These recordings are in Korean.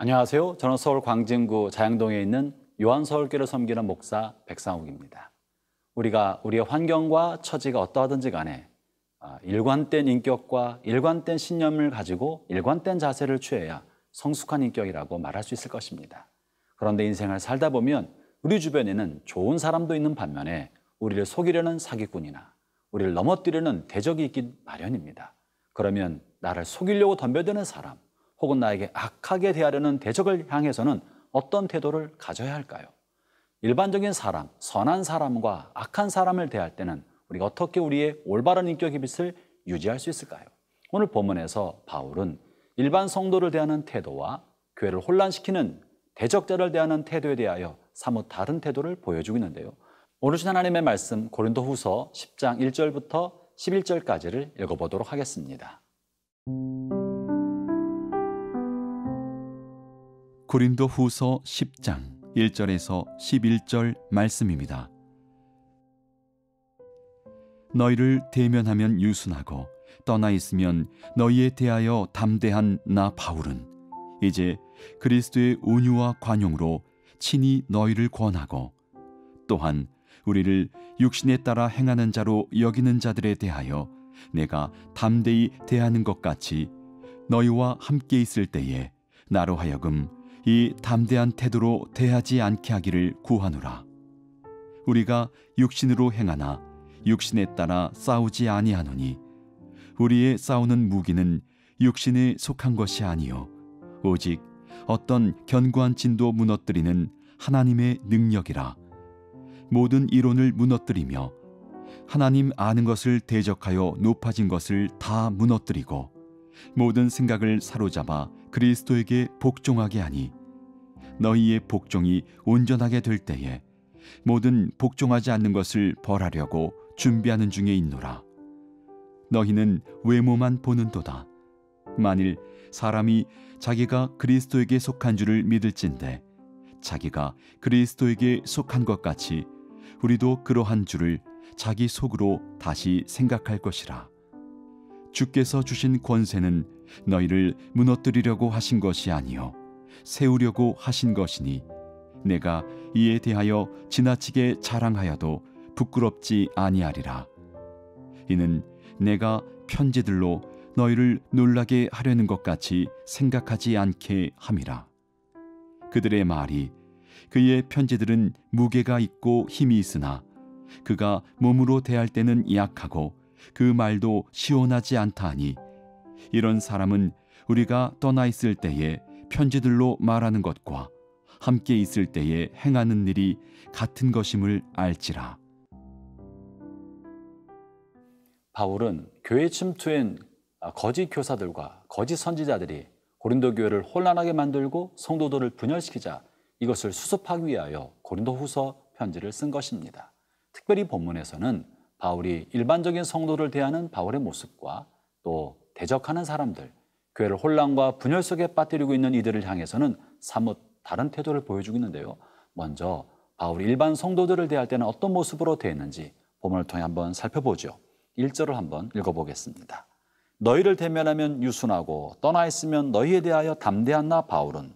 안녕하세요. 저는 서울 광진구 자양동에 있는 요한서울교를 섬기는 목사 백상욱입니다. 우리가 우리의 환경과 처지가 어떠하든지 간에 일관된 인격과 일관된 신념을 가지고 일관된 자세를 취해야 성숙한 인격이라고 말할 수 있을 것입니다. 그런데 인생을 살다 보면 우리 주변에는 좋은 사람도 있는 반면에 우리를 속이려는 사기꾼이나 우리를 넘어뜨리는 대적이 있기 마련입니다. 그러면 나를 속이려고 덤벼드는 사람, 혹은 나에게 악하게 대하려는 대적을 향해서는 어떤 태도를 가져야 할까요? 일반적인 사람, 선한 사람과 악한 사람을 대할 때는 우리가 어떻게 우리의 올바른 인격의 빛을 유지할 수 있을까요? 오늘 본문에서 바울은 일반 성도를 대하는 태도와 교회를 혼란시키는 대적자를 대하는 태도에 대하여 사뭇 다른 태도를 보여주고 있는데요. 오늘 주신 하나님의 말씀 고린도후서 10장 1절부터 11절까지를 읽어보도록 하겠습니다. 고린도후서 10장 1절에서 11절 말씀입니다. 너희를 대면하면 유순하고 떠나 있으면 너희에 대하여 담대한 나 바울은 이제 그리스도의 온유와 관용으로 친히 너희를 권하고 또한 우리를 육신에 따라 행하는 자로 여기는 자들에 대하여 내가 담대히 대하는 것 같이 너희와 함께 있을 때에 나로 하여금 이 담대한 태도로 대하지 않게 하기를 구하노라. 우리가 육신으로 행하나 육신에 따라 싸우지 아니하노니 우리의 싸우는 무기는 육신에 속한 것이 아니요 오직 어떤 견고한 진도 무너뜨리는 하나님의 능력이라. 모든 이론을 무너뜨리며 하나님 아는 것을 대적하여 높아진 것을 다 무너뜨리고 모든 생각을 사로잡아 그리스도에게 복종하게 하니 너희의 복종이 온전하게 될 때에 모든 복종하지 않는 것을 벌하려고 준비하는 중에 있노라. 너희는 외모만 보는도다. 만일 사람이 자기가 그리스도에게 속한 줄을 믿을진대 자기가 그리스도에게 속한 것 같이 우리도 그러한 줄을 자기 속으로 다시 생각할 것이라. 주께서 주신 권세는 너희를 무너뜨리려고 하신 것이 아니요 세우려고 하신 것이니 내가 이에 대하여 지나치게 자랑하여도 부끄럽지 아니하리라. 이는 내가 편지들로 너희를 놀라게 하려는 것 같이 생각하지 않게 함이라. 그들의 말이 그의 편지들은 무게가 있고 힘이 있으나 그가 몸으로 대할 때는 약하고 그 말도 시원하지 않다 하니 이런 사람은 우리가 떠나 있을 때에 편지들로 말하는 것과 함께 있을 때에 행하는 일이 같은 것임을 알지라. 바울은 교회 침투인 거짓 교사들과 거짓 선지자들이 고린도 교회를 혼란하게 만들고 성도들을 분열시키자 이것을 수습하기 위하여 고린도후서 편지를 쓴 것입니다. 특별히 본문에서는 바울이 일반적인 성도를 대하는 바울의 모습과 또 대적하는 사람들, 교회를 혼란과 분열 속에 빠뜨리고 있는 이들을 향해서는 사뭇 다른 태도를 보여주고 있는데요. 먼저 바울이 일반 성도들을 대할 때는 어떤 모습으로 대했는지 본문을 통해 한번 살펴보죠. 1절을 한번 읽어보겠습니다. 너희를 대면하면 유순하고 떠나 있으면 너희에 대하여 담대한 나 바울은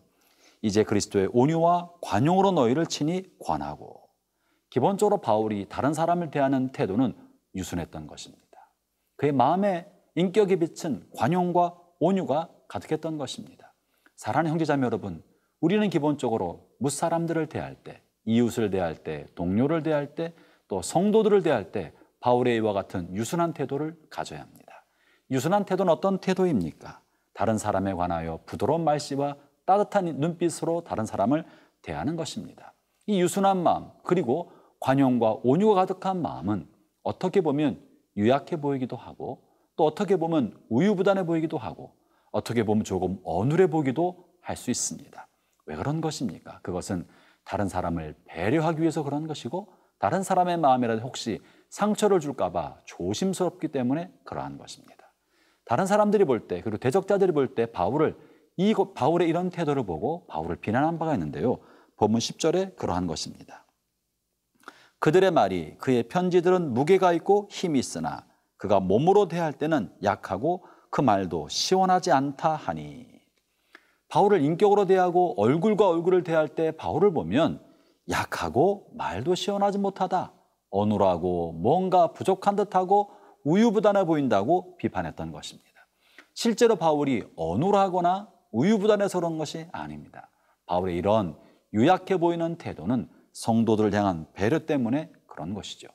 이제 그리스도의 온유와 관용으로 너희를 친히 권하고. 기본적으로 바울이 다른 사람을 대하는 태도는 유순했던 것입니다. 그의 마음의 인격의 빛은 관용과 온유가 가득했던 것입니다. 사랑하는 형제자매 여러분, 우리는 기본적으로 무사람들을 대할 때, 이웃을 대할 때, 동료를 대할 때, 또 성도들을 대할 때 바울의 이와 같은 유순한 태도를 가져야 합니다. 유순한 태도는 어떤 태도입니까? 다른 사람에 관하여 부드러운 말씨와 따뜻한 눈빛으로 다른 사람을 대하는 것입니다. 이 유순한 마음, 그리고 관용과 온유가 가득한 마음은 어떻게 보면 유약해 보이기도 하고 또 어떻게 보면 우유부단해 보이기도 하고 어떻게 보면 조금 어눌해 보이기도 할 수 있습니다. 왜 그런 것입니까? 그것은 다른 사람을 배려하기 위해서 그런 것이고 다른 사람의 마음이라도 혹시 상처를 줄까 봐 조심스럽기 때문에 그러한 것입니다. 다른 사람들이 볼 때 그리고 대적자들이 볼 때 바울의 이런 태도를 보고 바울을 비난한 바가 있는데요. 본문 10절에 그러한 것입니다. 그들의 말이 그의 편지들은 무게가 있고 힘이 있으나 그가 몸으로 대할 때는 약하고 그 말도 시원하지 않다 하니. 바울을 인격으로 대하고 얼굴과 얼굴을 대할 때 바울을 보면 약하고 말도 시원하지 못하다, 어눌하고 뭔가 부족한 듯하고 우유부단해 보인다고 비판했던 것입니다. 실제로 바울이 어눌하거나 우유부단해서 그런 것이 아닙니다. 바울의 이런 유약해 보이는 태도는 성도들을 향한 배려 때문에 그런 것이죠.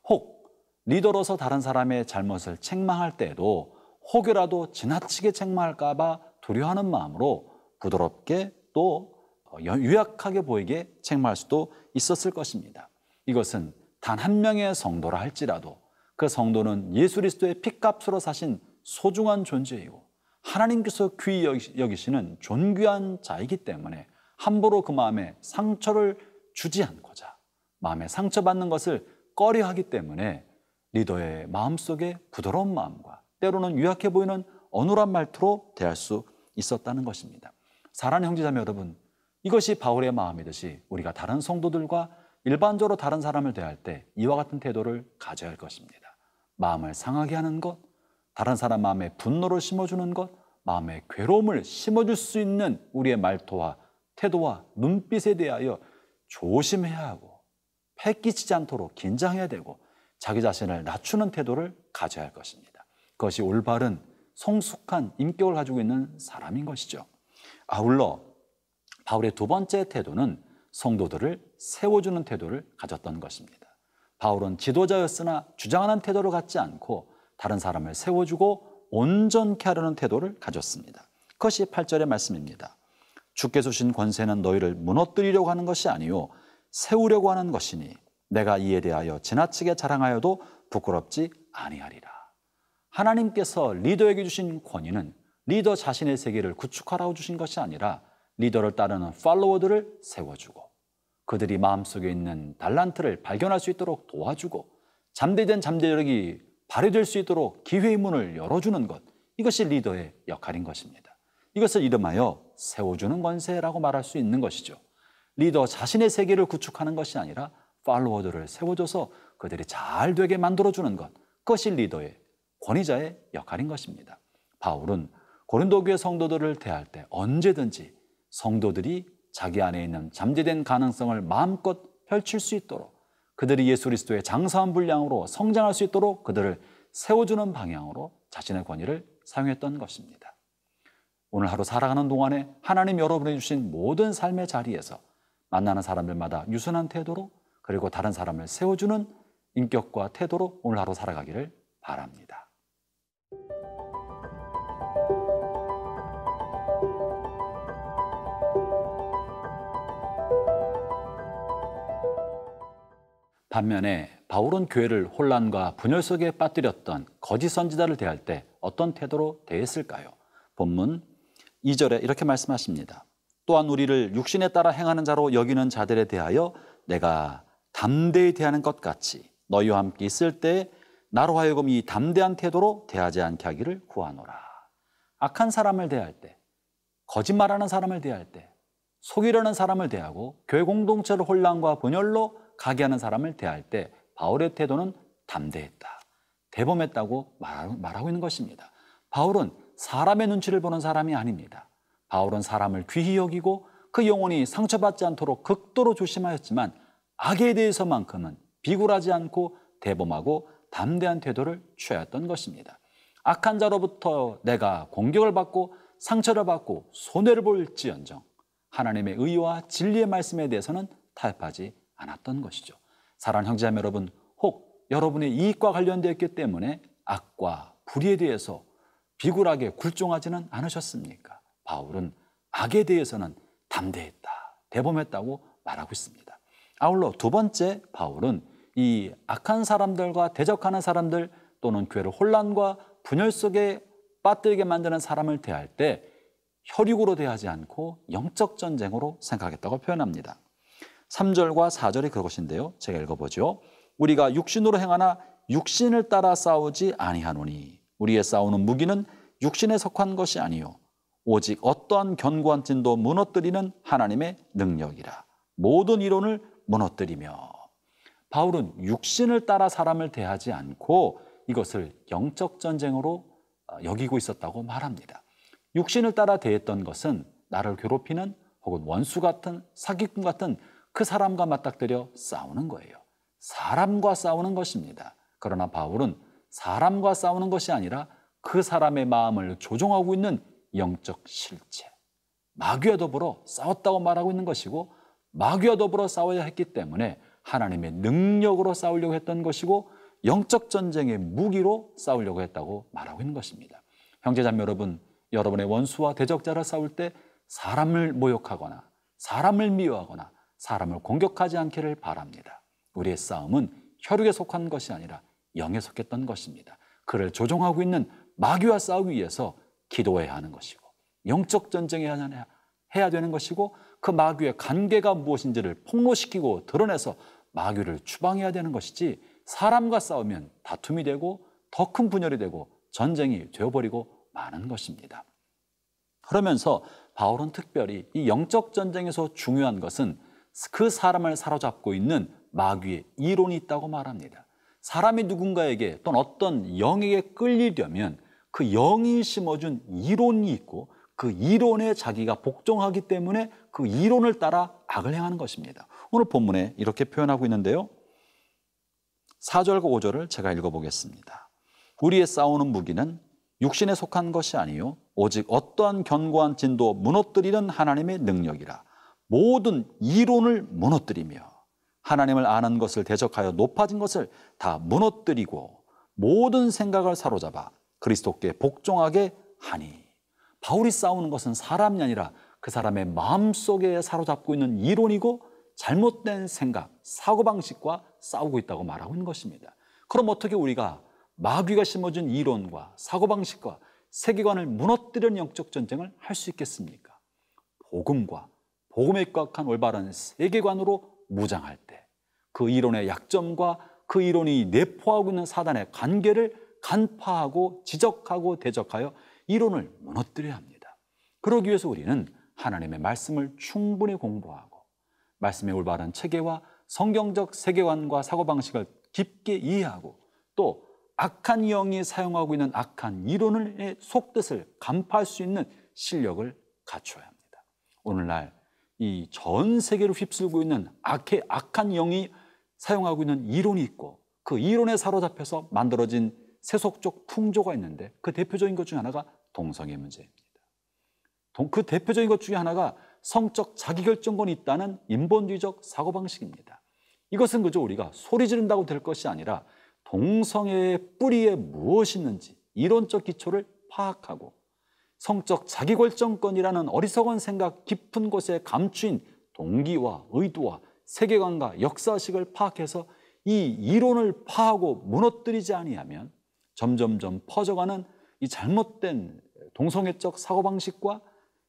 혹 리더로서 다른 사람의 잘못을 책망할 때에도 혹여라도 지나치게 책망할까 봐 두려워하는 마음으로 부드럽게 또 유약하게 보이게 책망할 수도 있었을 것입니다. 이것은 단 한 명의 성도라 할지라도 그 성도는 예수 그리스도의 핏값으로 사신 소중한 존재이고 하나님께서 귀히 여기시는 존귀한 자이기 때문에 함부로 그 마음에 상처를 주지 않고자 마음에 상처받는 것을 꺼려하기 때문에 리더의 마음속에 부드러운 마음과 때로는 유약해 보이는 어눌한 말투로 대할 수 있었다는 것입니다. 사랑하는 형제자매 여러분, 이것이 바울의 마음이듯이 우리가 다른 성도들과 일반적으로 다른 사람을 대할 때 이와 같은 태도를 가져야 할 것입니다. 마음을 상하게 하는 것, 다른 사람 마음에 분노를 심어주는 것, 마음에 괴로움을 심어줄 수 있는 우리의 말투와 태도와 눈빛에 대하여 조심해야 하고 패끼치지 않도록 긴장해야 되고 자기 자신을 낮추는 태도를 가져야 할 것입니다. 그것이 올바른 성숙한 인격을 가지고 있는 사람인 것이죠. 아울러 바울의 두 번째 태도는 성도들을 세워주는 태도를 가졌던 것입니다. 바울은 지도자였으나 주장하는 태도를 갖지 않고 다른 사람을 세워주고 온전케 하려는 태도를 가졌습니다. 그것이 8절의 말씀입니다. 주께서 주신 권세는 너희를 무너뜨리려고 하는 것이 아니요 세우려고 하는 것이니 내가 이에 대하여 지나치게 자랑하여도 부끄럽지 아니하리라. 하나님께서 리더에게 주신 권위는 리더 자신의 세계를 구축하라고 주신 것이 아니라 리더를 따르는 팔로워들을 세워주고 그들이 마음속에 있는 달란트를 발견할 수 있도록 도와주고 잠재된 잠재력이 발휘될 수 있도록 기회의 문을 열어주는 것, 이것이 리더의 역할인 것입니다. 이것을 이름하여 세워주는 권세라고 말할 수 있는 것이죠. 리더 자신의 세계를 구축하는 것이 아니라 팔로워들을 세워줘서 그들이 잘 되게 만들어주는 것, 그것이 리더의 권위자의 역할인 것입니다. 바울은 고린도 교회 성도들을 대할 때 언제든지 성도들이 자기 안에 있는 잠재된 가능성을 마음껏 펼칠 수 있도록 그들이 예수 그리스도의 장사한 분량으로 성장할 수 있도록 그들을 세워주는 방향으로 자신의 권위를 사용했던 것입니다. 오늘 하루 살아가는 동안에 하나님 여러분이 주신 모든 삶의 자리에서 만나는 사람들마다 유순한 태도로 그리고 다른 사람을 세워주는 인격과 태도로 오늘 하루 살아가기를 바랍니다. 반면에 바울은 교회를 혼란과 분열 속에 빠뜨렸던 거짓 선지자를 대할 때 어떤 태도로 대했을까요? 본문 2절에 이렇게 말씀하십니다. 또한 우리를 육신에 따라 행하는 자로 여기는 자들에 대하여 내가 담대히 대하는 것 같이 너희와 함께 있을 때 나로 하여금 이 담대한 태도로 대하지 않게 하기를 구하노라. 악한 사람을 대할 때, 거짓말하는 사람을 대할 때, 속이려는 사람을 대하고 교회 공동체를 혼란과 분열로 가게 하는 사람을 대할 때 바울의 태도는 담대했다, 대범했다고 말하고 있는 것입니다. 바울은 사람의 눈치를 보는 사람이 아닙니다. 바울은 사람을 귀히 여기고 그 영혼이 상처받지 않도록 극도로 조심하였지만 악에 대해서만큼은 비굴하지 않고 대범하고 담대한 태도를 취하였던 것입니다. 악한 자로부터 내가 공격을 받고 상처를 받고 손해를 볼지언정 하나님의 의와 진리의 말씀에 대해서는 타협하지 않았던 것이죠. 사랑하는 형제자매 여러분, 혹 여러분의 이익과 관련되었기 때문에 악과 불의에 대해서 비굴하게 굴종하지는 않으셨습니까? 바울은 악에 대해서는 담대했다, 대범했다고 말하고 있습니다. 아울러 두 번째, 바울은 이 악한 사람들과 대적하는 사람들 또는 교회를 혼란과 분열 속에 빠뜨리게 만드는 사람을 대할 때 혈육으로 대하지 않고 영적 전쟁으로 생각했다고 표현합니다. 3절과 4절이 그것인데요. 제가 읽어보죠. 우리가 육신으로 행하나 육신을 따라 싸우지 아니하노니 우리의 싸우는 무기는 육신에 속한 것이 아니요 오직 어떠한 견고한 찐도 무너뜨리는 하나님의 능력이라. 모든 이론을 무너뜨리며. 바울은 육신을 따라 사람을 대하지 않고 이것을 영적 전쟁으로 여기고 있었다고 말합니다. 육신을 따라 대했던 것은 나를 괴롭히는 혹은 원수 같은 사기꾼 같은 그 사람과 맞닥뜨려 싸우는 거예요. 사람과 싸우는 것입니다. 그러나 바울은 사람과 싸우는 것이 아니라 그 사람의 마음을 조종하고 있는 영적 실체, 마귀와 더불어 싸웠다고 말하고 있는 것이고, 마귀와 더불어 싸워야 했기 때문에 하나님의 능력으로 싸우려고 했던 것이고, 영적 전쟁의 무기로 싸우려고 했다고 말하고 있는 것입니다. 형제자매 여러분, 여러분의 원수와 대적자를 싸울 때 사람을 모욕하거나 사람을 미워하거나 사람을 공격하지 않기를 바랍니다. 우리의 싸움은 혈육에 속한 것이 아니라 영에 속했던 것입니다. 그를 조종하고 있는 마귀와 싸우기 위해서 기도해야 하는 것이고, 영적 전쟁을 해야 되는 것이고, 그 마귀의 관계가 무엇인지를 폭로시키고 드러내서 마귀를 추방해야 되는 것이지, 사람과 싸우면 다툼이 되고 더 큰 분열이 되고 전쟁이 되어버리고 마는 것입니다. 그러면서 바울은 특별히 이 영적 전쟁에서 중요한 것은 그 사람을 사로잡고 있는 마귀의 이론이 있다고 말합니다. 사람이 누군가에게 또는 어떤 영에게 끌리려면 그 영이 심어준 이론이 있고, 그 이론에 자기가 복종하기 때문에 그 이론을 따라 악을 행하는 것입니다. 오늘 본문에 이렇게 표현하고 있는데요, 4절과 5절을 제가 읽어보겠습니다. 우리의 싸우는 무기는 육신에 속한 것이 아니요 오직 어떠한 견고한 진도 무너뜨리는 하나님의 능력이라. 모든 이론을 무너뜨리며 하나님을 아는 것을 대적하여 높아진 것을 다 무너뜨리고 모든 생각을 사로잡아 그리스도께 복종하게 하니. 바울이 싸우는 것은 사람이 아니라 그 사람의 마음속에 사로잡고 있는 이론이고, 잘못된 생각, 사고방식과 싸우고 있다고 말하고 있는 것입니다. 그럼 어떻게 우리가 마귀가 심어준 이론과 사고방식과 세계관을 무너뜨리는 영적 전쟁을 할 수 있겠습니까? 복음과 복음에 입각한 올바른 세계관으로 무장할 때 그 이론의 약점과 그 이론이 내포하고 있는 사단의 관계를 간파하고 지적하고 대적하여 이론을 무너뜨려야 합니다. 그러기 위해서 우리는 하나님의 말씀을 충분히 공부하고 말씀의 올바른 체계와 성경적 세계관과 사고방식을 깊게 이해하고, 또 악한 영이 사용하고 있는 악한 이론의 속뜻을 간파할 수 있는 실력을 갖춰야 합니다. 오늘날 이 전 세계를 휩쓸고 있는 악한 영이 사용하고 있는 이론이 있고, 그 이론에 사로잡혀서 만들어진 세속적 풍조가 있는데, 그 대표적인 것 중에 하나가 동성애 문제입니다. 그 대표적인 것 중에 하나가 성적 자기결정권이 있다는 인본주의적 사고방식입니다. 이것은 그저 우리가 소리 지른다고 될 것이 아니라 동성애의 뿌리에 무엇이 있는지 이론적 기초를 파악하고, 성적 자기결정권이라는 어리석은 생각 깊은 곳에 감추인 동기와 의도와 세계관과 역사식을 파악해서 이 이론을 파하고 무너뜨리지 아니하면 점점점 퍼져가는 이 잘못된 동성애적 사고방식과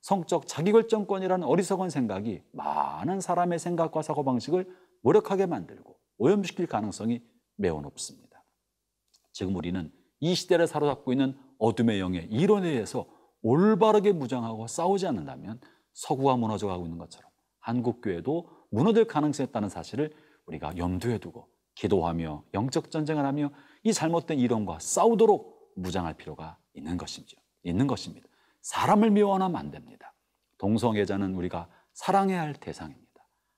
성적 자기결정권이라는 어리석은 생각이 많은 사람의 생각과 사고방식을 무력하게 만들고 오염시킬 가능성이 매우 높습니다. 지금 우리는 이 시대를 사로잡고 있는 어둠의 영의 이론에 의해서 올바르게 무장하고 싸우지 않는다면 서구가 무너져 가고 있는 것처럼 한국교회도 무너질 가능성이 있다는 사실을 우리가 염두에 두고 기도하며 영적 전쟁을 하며 이 잘못된 이론과 싸우도록 무장할 필요가 있는 것입니다. 사람을 미워하면 안 됩니다. 동성애자는 우리가 사랑해야 할 대상입니다.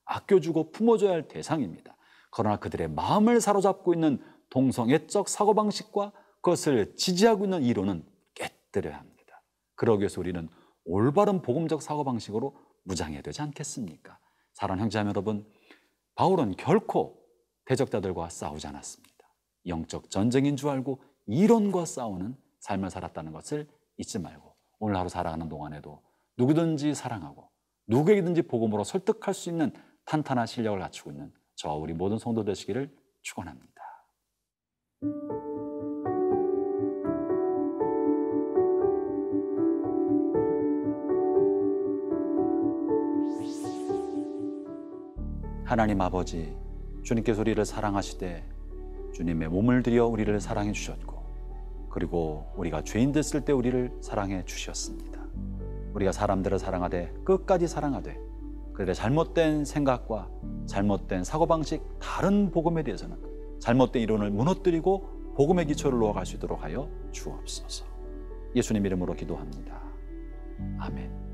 아껴주고 품어줘야 할 대상입니다. 그러나 그들의 마음을 사로잡고 있는 동성애적 사고방식과 그것을 지지하고 있는 이론은 깨뜨려야 합니다. 그러기 위해서 우리는 올바른 복음적 사고방식으로 무장해야 되지 않겠습니까? 사랑하는 형제자매 여러분, 바울은 결코 대적자들과 싸우지 않았습니다. 영적 전쟁인 줄 알고 이론과 싸우는 삶을 살았다는 것을 잊지 말고, 오늘 하루 살아가는 동안에도 누구든지 사랑하고 누구에게든지 복음으로 설득할 수 있는 탄탄한 실력을 갖추고 있는 저와 우리 모든 성도 되시기를 축원합니다. 하나님 아버지, 주님께서 우리를 사랑하시되 주님의 몸을 들여 우리를 사랑해 주셨고, 그리고 우리가 죄인 됐을 때 우리를 사랑해 주셨습니다. 우리가 사람들을 사랑하되 끝까지 사랑하되 그들의 잘못된 생각과 잘못된 사고방식, 다른 복음에 대해서는 잘못된 이론을 무너뜨리고 복음의 기초를 놓아갈 수 있도록 하여 주옵소서. 예수님 이름으로 기도합니다. 아멘.